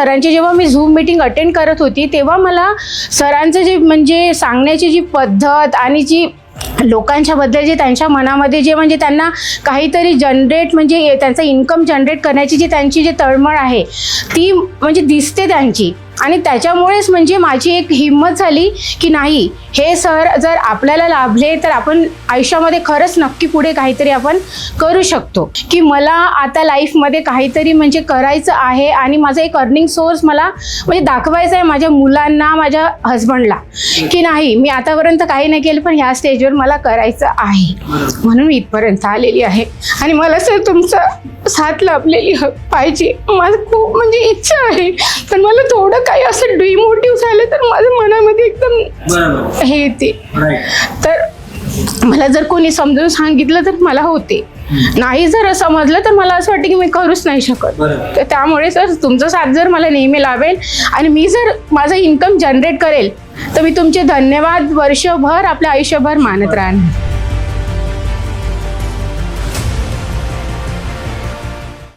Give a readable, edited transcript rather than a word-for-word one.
सरांची जेव्हा मी zoom meeting attend करत होती तेव्हा मला सरांचं जे म्हणजे सांगण्याची जी पद्धत आणि जी लोकांच्या बद्दल जे त्यांच्या मनामध्ये जे म्हणजे त्यांना काहीतरी जनरेट म्हणजे त्यांचा इन्कम जनरेट करण्याची जी त्यांची जी तळमळ आहे ती म्हणजे दिसते त्यांची. आणि त्याच्यामुळेच म्हणजे माझी एक हिंमत झाली की नाही, हे सर जर आपल्याला लाभले तर आपण आयुष्यामध्ये खरंच नक्की पुढे काहीतरी आपण करू शकतो. की मला आता लाईफमध्ये काहीतरी म्हणजे करायचं आहे आणि माझा एक अर्निंग सोर्स मला म्हणजे दाखवायचा आहे माझ्या मुलांना, माझ्या हस्बंडला, की नाही मी आतापर्यंत काही नाही केलं पण ह्या स्टेजवर मला करायचं आहे, म्हणून मी इथपर्यंत आलेली आहे. आणि मला सर तुमचा साथ लाभलेली पाहिजे, माझं खूप म्हणजे इच्छा आहे. पण मला थोडं काही असं डिमोटिव्ह झालं तर माझ्या मनामध्ये एकदम हे येते. तर मला जर कोणी समजून सांगितलं तर मला होते, नाही जर समजलं तर मला असं वाटतं की मी करूच नाही शकत. तर त्यामुळे सर तुमचा साथ जर मला नेहमी लाभेल आणि मी जर माझं इन्कम जनरेट करेल तर मी तुमचे धन्यवाद वर्षभर आपल्या आयुष्यभर मानत राहणार.